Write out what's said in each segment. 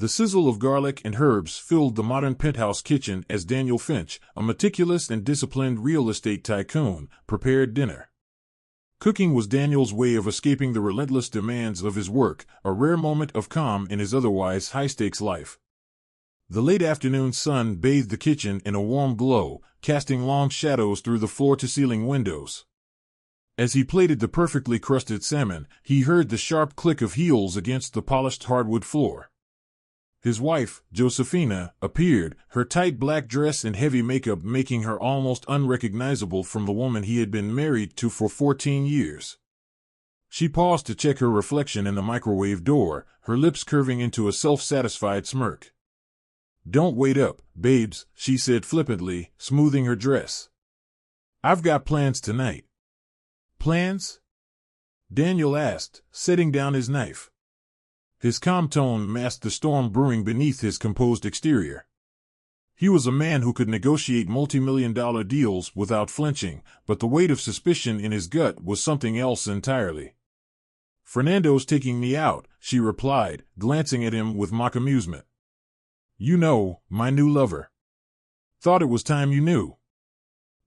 The sizzle of garlic and herbs filled the modern penthouse kitchen as Daniel Finch, a meticulous and disciplined real estate tycoon, prepared dinner. Cooking was Daniel's way of escaping the relentless demands of his work, a rare moment of calm in his otherwise high-stakes life. The late afternoon sun bathed the kitchen in a warm glow, casting long shadows through the floor-to-ceiling windows. As he plated the perfectly crusted salmon, he heard the sharp click of heels against the polished hardwood floor. His wife, Josefina, appeared, her tight black dress and heavy makeup making her almost unrecognizable from the woman he had been married to for 14 years. She paused to check her reflection in the microwave door, her lips curving into a self-satisfied smirk. "Don't wait up, babes," she said flippantly, smoothing her dress. "I've got plans tonight." "Plans?" Daniel asked, setting down his knife. His calm tone masked the storm brewing beneath his composed exterior. He was a man who could negotiate multi-million-dollar deals without flinching, but the weight of suspicion in his gut was something else entirely. "Fernando's taking me out," she replied, glancing at him with mock amusement. "You know, my new lover. Thought it was time you knew."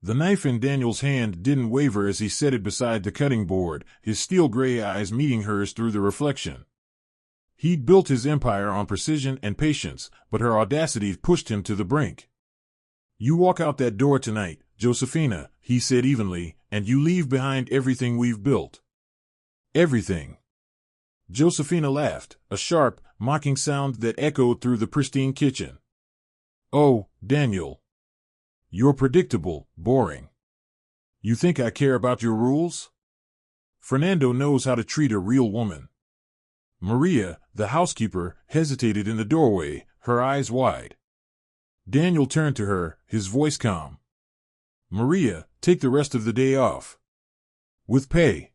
The knife in Daniel's hand didn't waver as he set it beside the cutting board, his steel-gray eyes meeting hers through the reflection. He'd built his empire on precision and patience, but her audacity pushed him to the brink. "You walk out that door tonight, Josefina," he said evenly, "and you leave behind everything we've built." "Everything." Josefina laughed, a sharp, mocking sound that echoed through the pristine kitchen. "Oh, Daniel. You're predictable, boring. You think I care about your rules? Fernando knows how to treat a real woman." Maria, the housekeeper, hesitated in the doorway, her eyes wide. Daniel turned to her, his voice calm. "Maria, take the rest of the day off." "With pay?"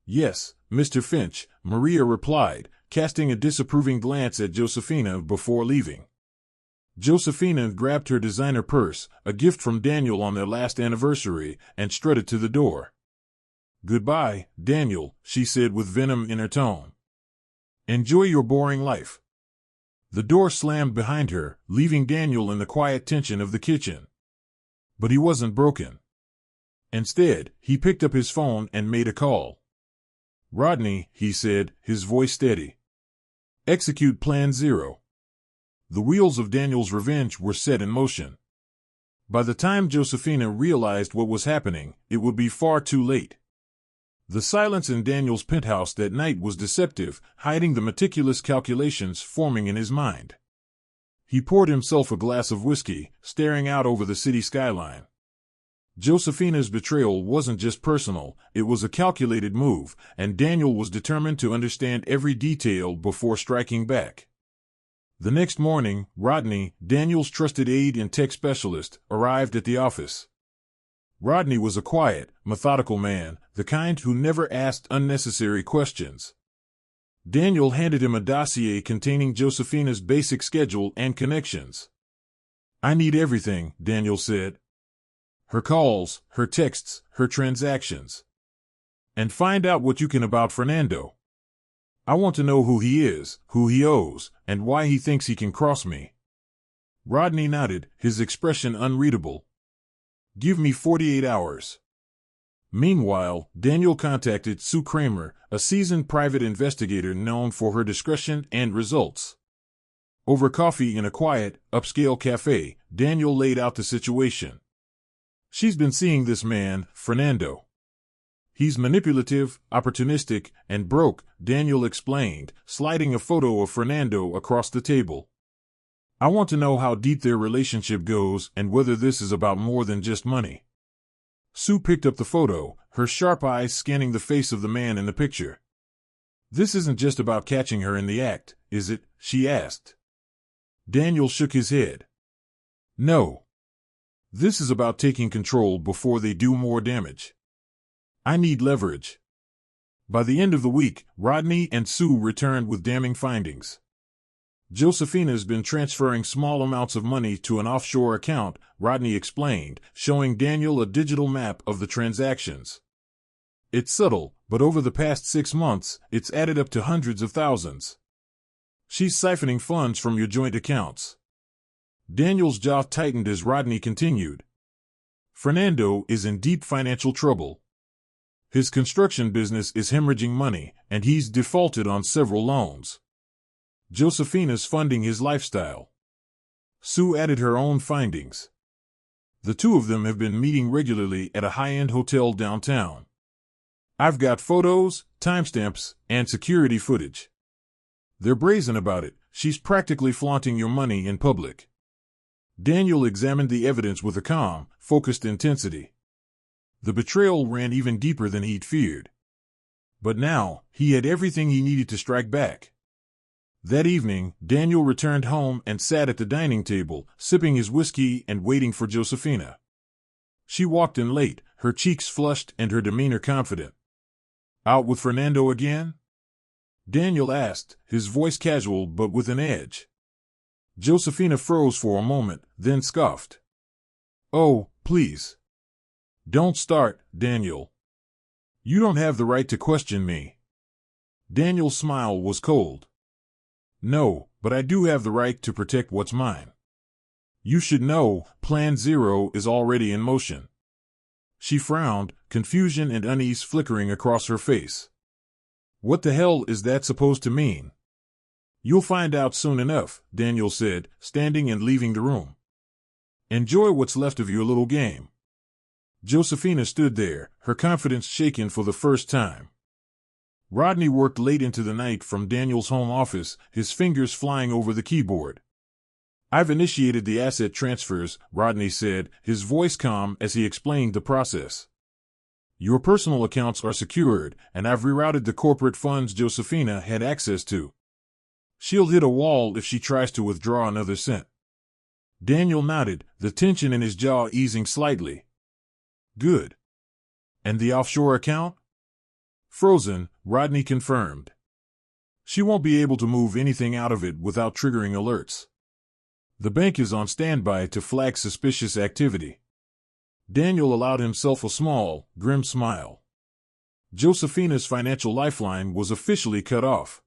"Yes, Mr. Finch," Maria replied, casting a disapproving glance at Josefina before leaving. Josefina grabbed her designer purse, a gift from Daniel on their last anniversary, and strutted to the door. "Goodbye, Daniel," she said with venom in her tone. "Enjoy your boring life." The door slammed behind her, leaving Daniel in the quiet tension of the kitchen. But he wasn't broken. Instead, he picked up his phone and made a call. "Rodney," he said, his voice steady. "Execute Plan Zero." The wheels of Daniel's revenge were set in motion. By the time Josefina realized what was happening, it would be far too late. The silence in Daniel's penthouse that night was deceptive, hiding the meticulous calculations forming in his mind. He poured himself a glass of whiskey, staring out over the city skyline. Josefina's betrayal wasn't just personal, it was a calculated move, and Daniel was determined to understand every detail before striking back. The next morning, Rodney, Daniel's trusted aide and tech specialist, arrived at the office. Rodney was a quiet, methodical man, the kind who never asked unnecessary questions. Daniel handed him a dossier containing Josefina's basic schedule and connections. "I need everything," Daniel said. "Her calls, her texts, her transactions. And find out what you can about Fernando. I want to know who he is, who he owes, and why he thinks he can cross me." Rodney nodded, his expression unreadable. "Give me 48 hours. Meanwhile, Daniel contacted Sue Kramer, a seasoned private investigator known for her discretion and results. Over coffee in a quiet, upscale cafe, Daniel laid out the situation. "She's been seeing this man, Fernando. He's manipulative, opportunistic, and broke," Daniel explained, sliding a photo of Fernando across the table. "I want to know how deep their relationship goes and whether this is about more than just money." Sue picked up the photo, her sharp eyes scanning the face of the man in the picture. "This isn't just about catching her in the act, is it?" she asked. Daniel shook his head. "No. This is about taking control before they do more damage. I need leverage." By the end of the week, Rodney and Sue returned with damning findings. "Josefina's been transferring small amounts of money to an offshore account," Rodney explained, showing Daniel a digital map of the transactions. "It's subtle, but over the past 6 months, it's added up to hundreds of thousands." She's siphoning funds from your joint accounts. Daniel's jaw tightened as Rodney continued. Fernando is in deep financial trouble. His construction business is hemorrhaging money, and he's defaulted on several loans. Josefina's funding his lifestyle. Sue added her own findings. The two of them have been meeting regularly at a high-end hotel downtown. I've got photos, timestamps, and security footage. They're brazen about it. She's practically flaunting your money in public. Daniel examined the evidence with a calm, focused intensity. The betrayal ran even deeper than he'd feared. But now, he had everything he needed to strike back. That evening, Daniel returned home and sat at the dining table, sipping his whiskey and waiting for Josefina. She walked in late, her cheeks flushed and her demeanor confident. Out with Fernando again? Daniel asked, his voice casual but with an edge. Josefina froze for a moment, then scoffed. Oh, please. Don't start, Daniel. You don't have the right to question me. Daniel's smile was cold. No, but I do have the right to protect what's mine. You should know, Plan Zero is already in motion. She frowned, confusion and unease flickering across her face. What the hell is that supposed to mean? You'll find out soon enough, Daniel said, standing and leaving the room. Enjoy what's left of your little game. Josefina stood there, her confidence shaken for the first time. Rodney worked late into the night from Daniel's home office, his fingers flying over the keyboard. I've initiated the asset transfers, Rodney said, his voice calm as he explained the process. Your personal accounts are secured, and I've rerouted the corporate funds Josefina had access to. She'll hit a wall if she tries to withdraw another cent. Daniel nodded, the tension in his jaw easing slightly. Good. And the offshore account? Frozen, Rodney confirmed. She won't be able to move anything out of it without triggering alerts. The bank is on standby to flag suspicious activity. Daniel allowed himself a small, grim smile. Josefina's financial lifeline was officially cut off.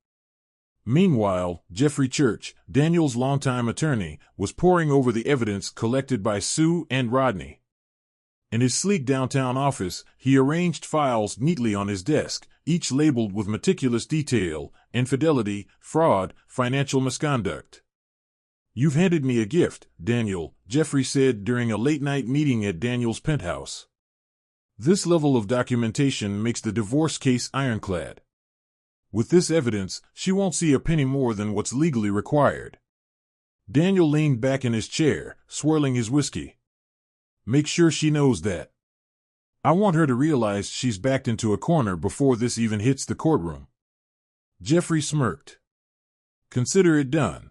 Meanwhile, Jeffrey Church, Daniel's longtime attorney, was poring over the evidence collected by Sue and Rodney. In his sleek downtown office, he arranged files neatly on his desk, each labeled with meticulous detail: infidelity, fraud, financial misconduct. You've handed me a gift, Daniel, Jeffrey said during a late-night meeting at Daniel's penthouse. This level of documentation makes the divorce case ironclad. With this evidence, she won't see a penny more than what's legally required. Daniel leaned back in his chair, swirling his whiskey. Make sure she knows that. I want her to realize she's backed into a corner before this even hits the courtroom. Jeffrey smirked. Consider it done.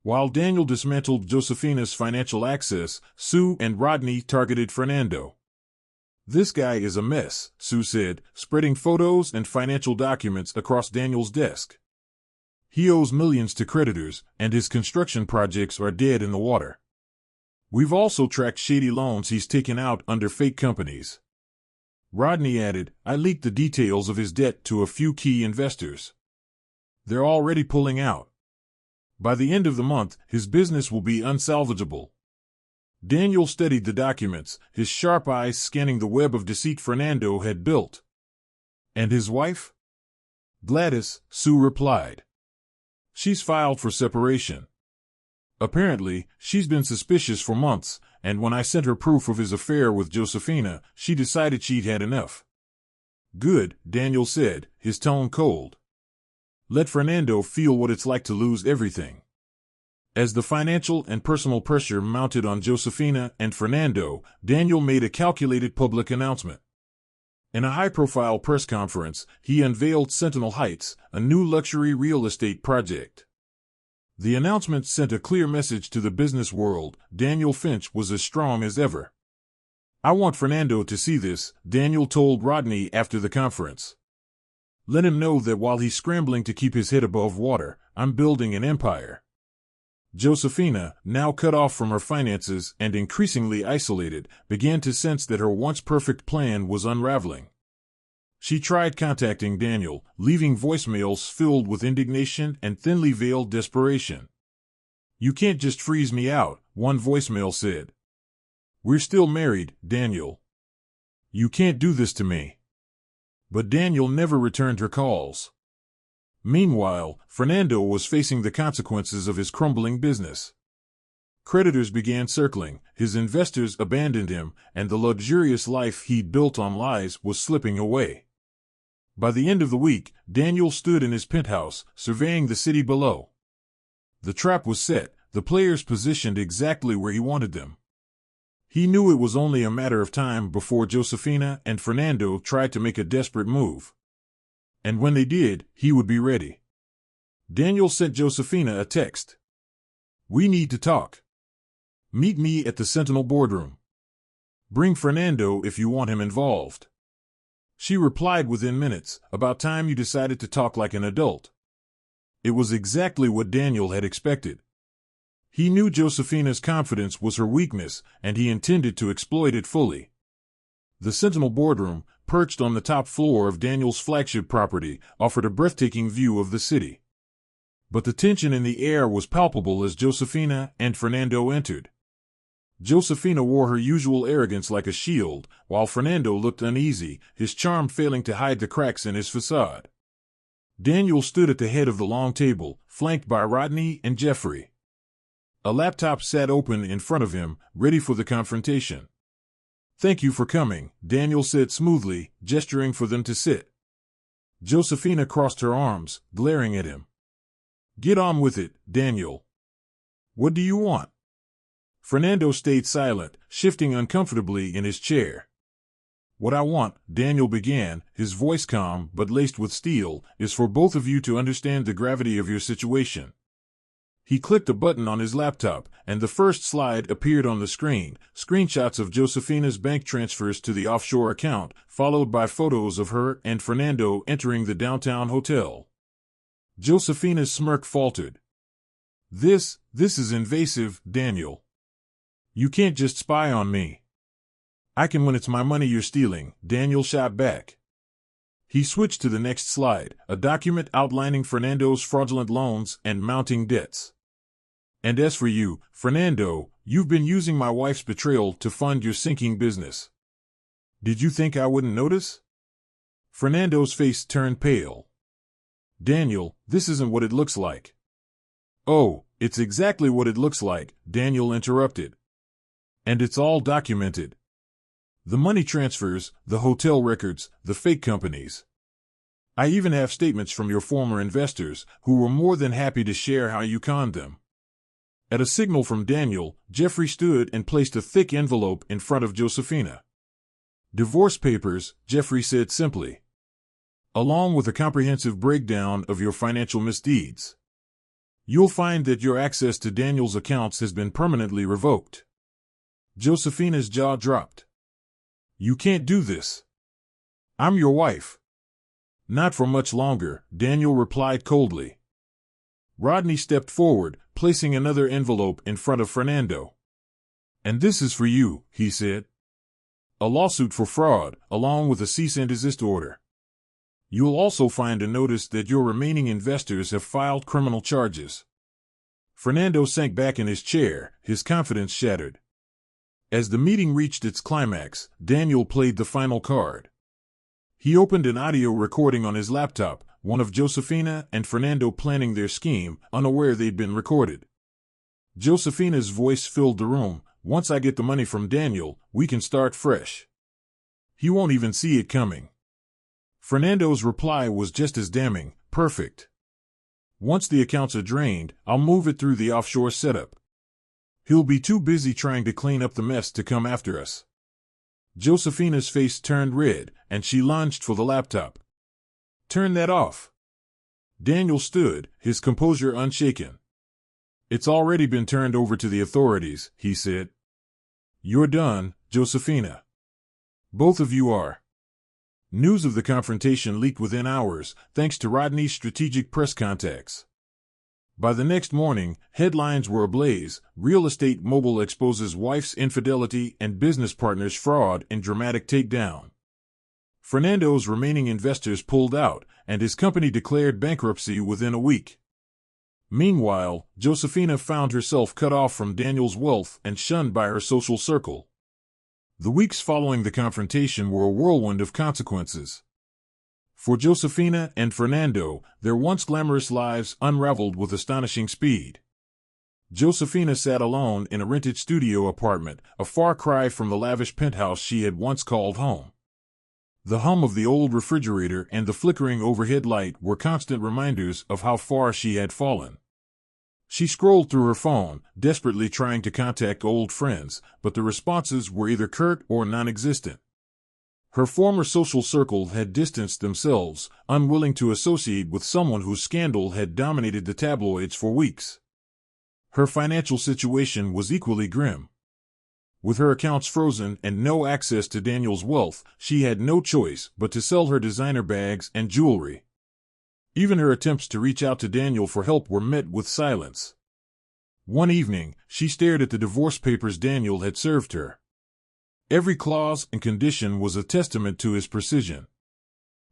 While Daniel dismantled Josefina's financial access, Sue and Rodney targeted Fernando. This guy is a mess, Sue said, spreading photos and financial documents across Daniel's desk. He owes millions to creditors, and his construction projects are dead in the water. We've also tracked shady loans he's taken out under fake companies. Rodney added, I leaked the details of his debt to a few key investors. They're already pulling out. By the end of the month, his business will be unsalvageable. Daniel studied the documents, his sharp eyes scanning the web of deceit Fernando had built. And his wife? Gladys, Sue replied. She's filed for separation. Apparently, she's been suspicious for months, and when I sent her proof of his affair with Josefina, she decided she'd had enough. Good, Daniel said, his tone cold. Let Fernando feel what it's like to lose everything. As the financial and personal pressure mounted on Josefina and Fernando, Daniel made a calculated public announcement. In a high-profile press conference, he unveiled Sentinel Heights, a new luxury real estate project. The announcement sent a clear message to the business world: Daniel Finch was as strong as ever. I want Fernando to see this, Daniel told Rodney after the conference. Let him know that while he's scrambling to keep his head above water, I'm building an empire. Josefina, now cut off from her finances and increasingly isolated, began to sense that her once perfect plan was unraveling. She tried contacting Daniel, leaving voicemails filled with indignation and thinly veiled desperation. "You can't just freeze me out," one voicemail said. "We're still married, Daniel. You can't do this to me." But Daniel never returned her calls. Meanwhile, Fernando was facing the consequences of his crumbling business. Creditors began circling, his investors abandoned him, and the luxurious life he'd built on lies was slipping away. By the end of the week, Daniel stood in his penthouse, surveying the city below. The trap was set, the players positioned exactly where he wanted them. He knew it was only a matter of time before Josefina and Fernando tried to make a desperate move. And when they did, he would be ready. Daniel sent Josefina a text. "We need to talk. Meet me at the Sentinel boardroom. Bring Fernando if you want him involved." She replied within minutes, "About time you decided to talk like an adult." It was exactly what Daniel had expected. He knew Josefina's confidence was her weakness, and he intended to exploit it fully. The Sentinel boardroom, perched on the top floor of Daniel's flagship property, offered a breathtaking view of the city. But the tension in the air was palpable as Josefina and Fernando entered. Josefina wore her usual arrogance like a shield, while Fernando looked uneasy, his charm failing to hide the cracks in his facade. Daniel stood at the head of the long table, flanked by Rodney and Jeffrey. A laptop sat open in front of him, ready for the confrontation. "Thank you for coming," Daniel said smoothly, gesturing for them to sit. Josefina crossed her arms, glaring at him. "Get on with it, Daniel. What do you want?" Fernando stayed silent, shifting uncomfortably in his chair. "What I want," Daniel began, his voice calm but laced with steel, "is for both of you to understand the gravity of your situation." He clicked a button on his laptop, and the first slide appeared on the screen, screenshots of Josefina's bank transfers to the offshore account, followed by photos of her and Fernando entering the downtown hotel. Josefina's smirk faltered. This is invasive, Daniel. You can't just spy on me." "I can when it's my money you're stealing," Daniel shot back. He switched to the next slide, a document outlining Fernando's fraudulent loans and mounting debts. "And as for you, Fernando, you've been using my wife's betrayal to fund your sinking business. Did you think I wouldn't notice?" Fernando's face turned pale. "Daniel, this isn't what it looks like." "Oh, it's exactly what it looks like," Daniel interrupted. "And it's all documented. The money transfers, the hotel records, the fake companies. I even have statements from your former investors, who were more than happy to share how you conned them." At a signal from Daniel, Jeffrey stood and placed a thick envelope in front of Josefina. "Divorce papers," Jeffrey said simply. "Along with a comprehensive breakdown of your financial misdeeds. You'll find that your access to Daniel's accounts has been permanently revoked." Josefina's jaw dropped. "You can't do this. I'm your wife." "Not for much longer," Daniel replied coldly. Rodney stepped forward, placing another envelope in front of Fernando. "And this is for you," he said. "A lawsuit for fraud, along with a cease and desist order. You'll also find a notice that your remaining investors have filed criminal charges." Fernando sank back in his chair, his confidence shattered. As the meeting reached its climax, Daniel played the final card. He opened an audio recording on his laptop, one of Josefina and Fernando planning their scheme, unaware they'd been recorded. Josefina's voice filled the room. "Once I get the money from Daniel, we can start fresh. He won't even see it coming." Fernando's reply was just as damning. "Perfect. Once the accounts are drained, I'll move it through the offshore setup. He'll be too busy trying to clean up the mess to come after us." Josefina's face turned red, and she lunged for the laptop. "Turn that off." Daniel stood, his composure unshaken. "It's already been turned over to the authorities," he said. "You're done, Josefina. Both of you are." News of the confrontation leaked within hours, thanks to Rodney's strategic press contacts. By the next morning, headlines were ablaze. "Real estate mogul exposes wife's infidelity and business partner's fraud in dramatic takedown." Fernando's remaining investors pulled out, and his company declared bankruptcy within a week. Meanwhile, Josefina found herself cut off from Daniel's wealth and shunned by her social circle. The weeks following the confrontation were a whirlwind of consequences. For Josefina and Fernando, their once glamorous lives unraveled with astonishing speed. Josefina sat alone in a rented studio apartment, a far cry from the lavish penthouse she had once called home. The hum of the old refrigerator and the flickering overhead light were constant reminders of how far she had fallen. She scrolled through her phone, desperately trying to contact old friends, but the responses were either curt or non-existent. Her former social circle had distanced themselves, unwilling to associate with someone whose scandal had dominated the tabloids for weeks. Her financial situation was equally grim. With her accounts frozen and no access to Daniel's wealth, she had no choice but to sell her designer bags and jewelry. Even her attempts to reach out to Daniel for help were met with silence. One evening, she stared at the divorce papers Daniel had served her. Every clause and condition was a testament to his precision.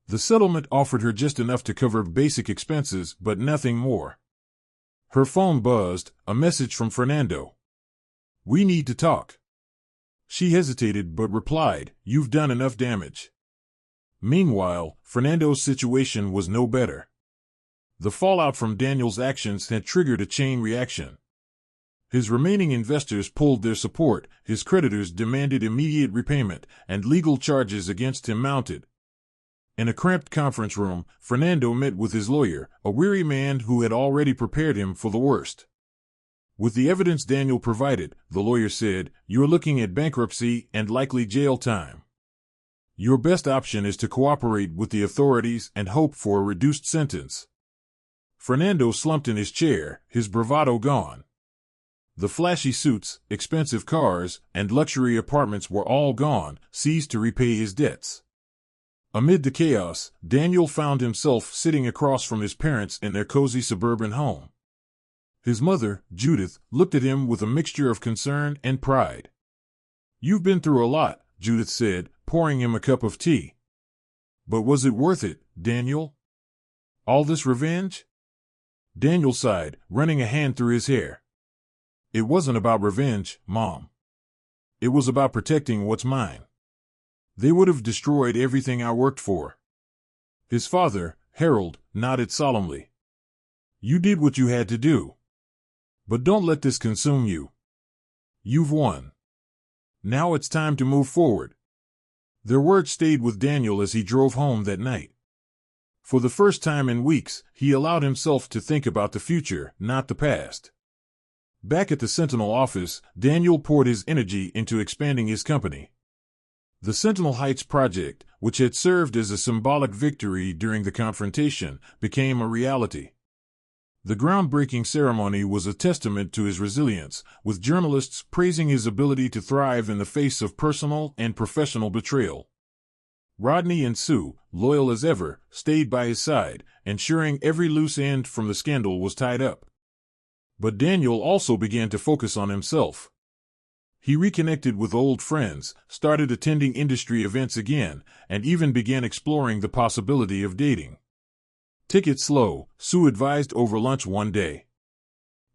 The settlement offered her just enough to cover basic expenses, but nothing more. Her phone buzzed, a message from Fernando. "We need to talk." She hesitated but replied, "You've done enough damage." Meanwhile, Fernando's situation was no better. The fallout from Daniel's actions had triggered a chain reaction. His remaining investors pulled their support, his creditors demanded immediate repayment, and legal charges against him mounted. In a cramped conference room, Fernando met with his lawyer, a weary man who had already prepared him for the worst. With the evidence Daniel provided, the lawyer said, "You're looking at bankruptcy and likely jail time. Your best option is to cooperate with the authorities and hope for a reduced sentence." Fernando slumped in his chair, his bravado gone. The flashy suits, expensive cars, and luxury apartments were all gone, seized to repay his debts. Amid the chaos, Daniel found himself sitting across from his parents in their cozy suburban home. His mother, Judith, looked at him with a mixture of concern and pride. "You've been through a lot," Judith said, pouring him a cup of tea. "But was it worth it, Daniel? All this revenge?" Daniel sighed, running a hand through his hair. "It wasn't about revenge, Mom. It was about protecting what's mine. They would have destroyed everything I worked for." His father, Harold, nodded solemnly. "You did what you had to do. But don't let this consume you. You've won. Now it's time to move forward." Their words stayed with Daniel as he drove home that night. For the first time in weeks, he allowed himself to think about the future, not the past. Back at the Sentinel office, Daniel poured his energy into expanding his company. The Sentinel Heights project, which had served as a symbolic victory during the confrontation, became a reality. The groundbreaking ceremony was a testament to his resilience, with journalists praising his ability to thrive in the face of personal and professional betrayal. Rodney and Sue, loyal as ever, stayed by his side, ensuring every loose end from the scandal was tied up. But Daniel also began to focus on himself. He reconnected with old friends, started attending industry events again, and even began exploring the possibility of dating. "Take it slow," Sue advised over lunch one day.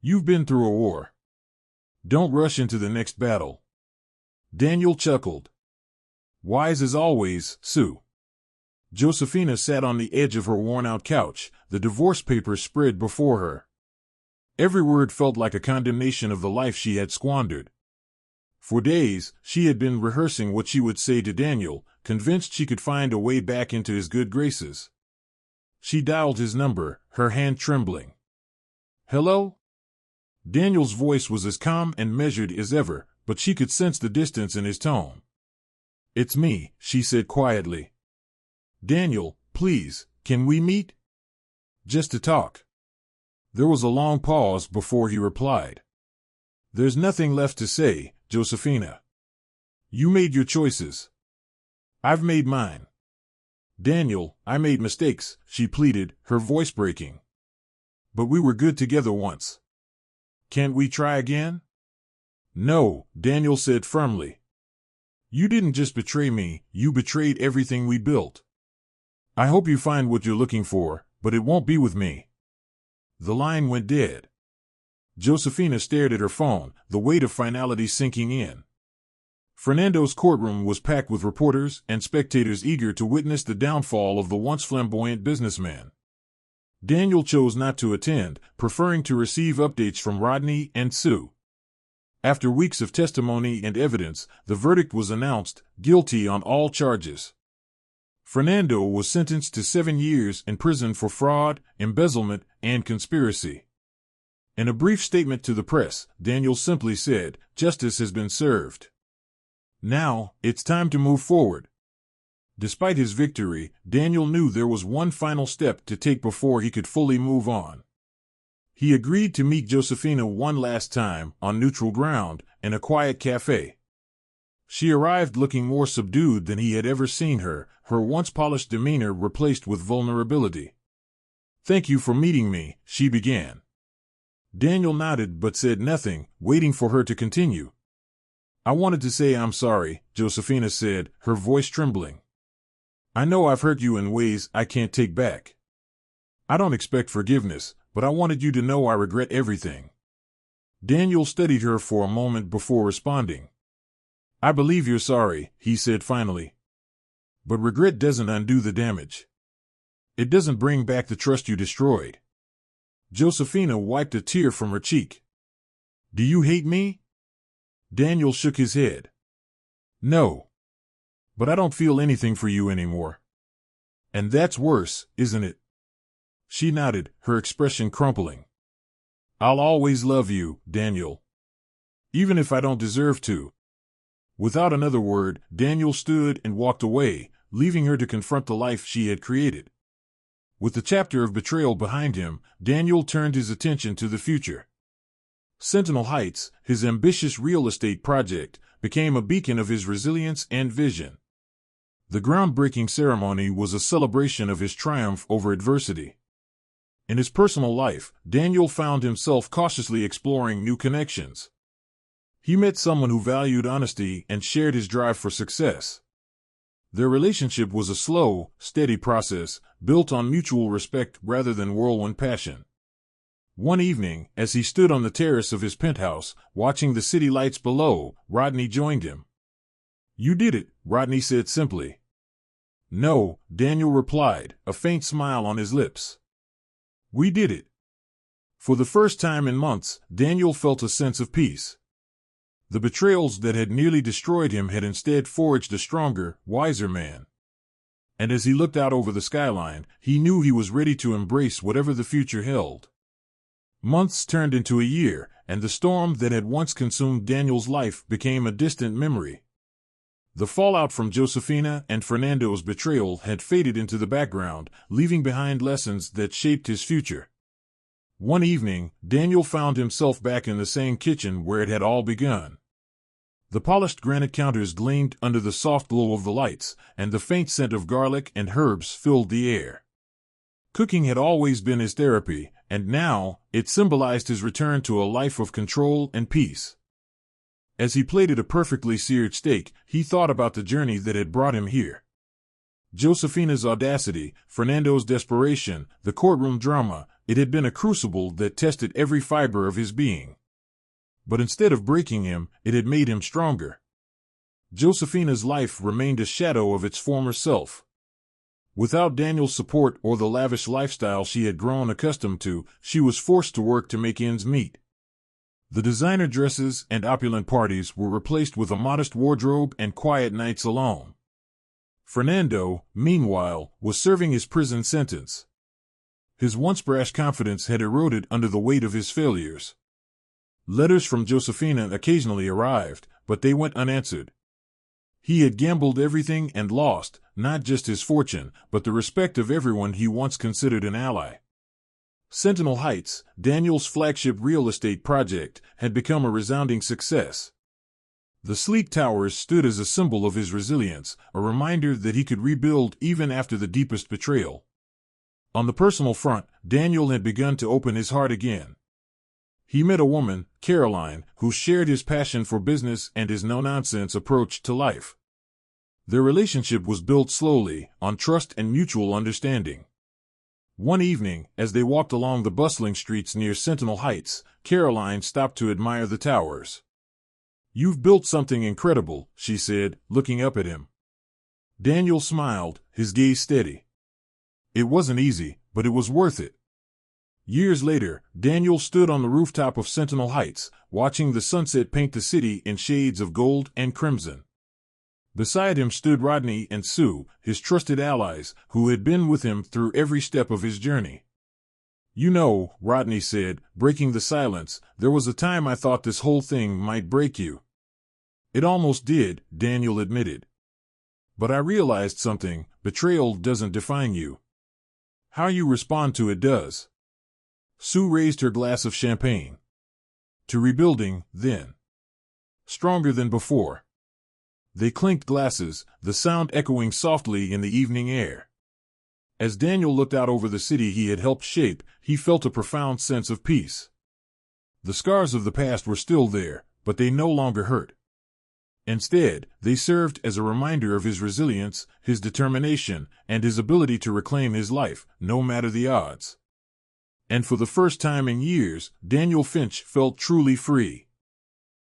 "You've been through a war. Don't rush into the next battle." Daniel chuckled. "Wise as always, Sue." Josefina sat on the edge of her worn-out couch, the divorce papers spread before her. Every word felt like a condemnation of the life she had squandered. For days, she had been rehearsing what she would say to Daniel, convinced she could find a way back into his good graces. She dialed his number, her hand trembling. "Hello?" Daniel's voice was as calm and measured as ever, but she could sense the distance in his tone. "It's me," she said quietly. "Daniel, please, can we meet? Just to talk." There was a long pause before he replied. "There's nothing left to say, Josefina. You made your choices. I've made mine." "Daniel, I made mistakes," she pleaded, her voice breaking. "But we were good together once. Can't we try again?" "No," Daniel said firmly. You didn't just betray me, you betrayed everything we built. I hope you find what you're looking for, but it won't be with me." The line went dead. Josefina stared at her phone, the weight of finality sinking in. Fernando's courtroom was packed with reporters and spectators eager to witness the downfall of the once flamboyant businessman. Daniel chose not to attend, preferring to receive updates from Rodney and Sue. After weeks of testimony and evidence, the verdict was announced, guilty on all charges. Fernando was sentenced to 7 years in prison for fraud, embezzlement, and conspiracy. In a brief statement to the press, Daniel simply said, "Justice has been served. Now, it's time to move forward." Despite his victory, Daniel knew there was one final step to take before he could fully move on. He agreed to meet Josefina one last time, on neutral ground, in a quiet cafe. She arrived looking more subdued than he had ever seen her, her once polished demeanor replaced with vulnerability. "Thank you for meeting me," she began. Daniel nodded but said nothing, waiting for her to continue. "I wanted to say I'm sorry," Josefina said, her voice trembling. "I know I've hurt you in ways I can't take back. I don't expect forgiveness, but I wanted you to know I regret everything." Daniel studied her for a moment before responding. "I believe you're sorry," he said finally. "But regret doesn't undo the damage. It doesn't bring back the trust you destroyed." Josefina wiped a tear from her cheek. "Do you hate me?" Daniel shook his head. "No. But I don't feel anything for you anymore. And that's worse, isn't it?" She nodded, her expression crumpling. "I'll always love you, Daniel. Even if I don't deserve to." Without another word, Daniel stood and walked away, leaving her to confront the life she had created. With the chapter of betrayal behind him, Daniel turned his attention to the future. Sentinel Heights, his ambitious real estate project, became a beacon of his resilience and vision. The groundbreaking ceremony was a celebration of his triumph over adversity. In his personal life, Daniel found himself cautiously exploring new connections. He met someone who valued honesty and shared his drive for success. Their relationship was a slow, steady process, built on mutual respect rather than whirlwind passion. One evening, as he stood on the terrace of his penthouse, watching the city lights below, Rodney joined him. "You did it," Rodney said simply. "No," Daniel replied, a faint smile on his lips. "We did it." For the first time in months, Daniel felt a sense of peace. The betrayals that had nearly destroyed him had instead forged a stronger, wiser man. And as he looked out over the skyline, he knew he was ready to embrace whatever the future held. Months turned into a year, and the storm that had once consumed Daniel's life became a distant memory. The fallout from Josefina and Fernando's betrayal had faded into the background, leaving behind lessons that shaped his future. One evening, Daniel found himself back in the same kitchen where it had all begun. The polished granite counters gleamed under the soft glow of the lights, and the faint scent of garlic and herbs filled the air. Cooking had always been his therapy, and now, it symbolized his return to a life of control and peace. As he plated a perfectly seared steak, he thought about the journey that had brought him here. Josefina's audacity, Fernando's desperation, the courtroom drama, it had been a crucible that tested every fiber of his being. But instead of breaking him, it had made him stronger. Josefina's life remained a shadow of its former self. Without Daniel's support or the lavish lifestyle she had grown accustomed to, she was forced to work to make ends meet. The designer dresses and opulent parties were replaced with a modest wardrobe and quiet nights alone. Fernando, meanwhile, was serving his prison sentence. His once brash confidence had eroded under the weight of his failures. Letters from Josefina occasionally arrived, but they went unanswered. He had gambled everything and lost, not just his fortune, but the respect of everyone he once considered an ally. Sentinel Heights, Daniel's flagship real estate project, had become a resounding success. The sleek towers stood as a symbol of his resilience, a reminder that he could rebuild even after the deepest betrayal. On the personal front, Daniel had begun to open his heart again. He met a woman, Caroline, who shared his passion for business and his no-nonsense approach to life. Their relationship was built slowly, on trust and mutual understanding. One evening, as they walked along the bustling streets near Sentinel Heights, Caroline stopped to admire the towers. "You've built something incredible," she said, looking up at him. Daniel smiled, his gaze steady. "It wasn't easy, but it was worth it." Years later, Daniel stood on the rooftop of Sentinel Heights, watching the sunset paint the city in shades of gold and crimson. Beside him stood Rodney and Sue, his trusted allies, who had been with him through every step of his journey. "You know," Rodney said, breaking the silence, "there was a time I thought this whole thing might break you." "It almost did," Daniel admitted. "But I realized something: betrayal doesn't define you. How you respond to it does." Sue raised her glass of champagne. "To rebuilding, then. Stronger than before." They clinked glasses, the sound echoing softly in the evening air. As Daniel looked out over the city he had helped shape, he felt a profound sense of peace. The scars of the past were still there, but they no longer hurt. Instead, they served as a reminder of his resilience, his determination, and his ability to reclaim his life, no matter the odds. And for the first time in years, Daniel Finch felt truly free.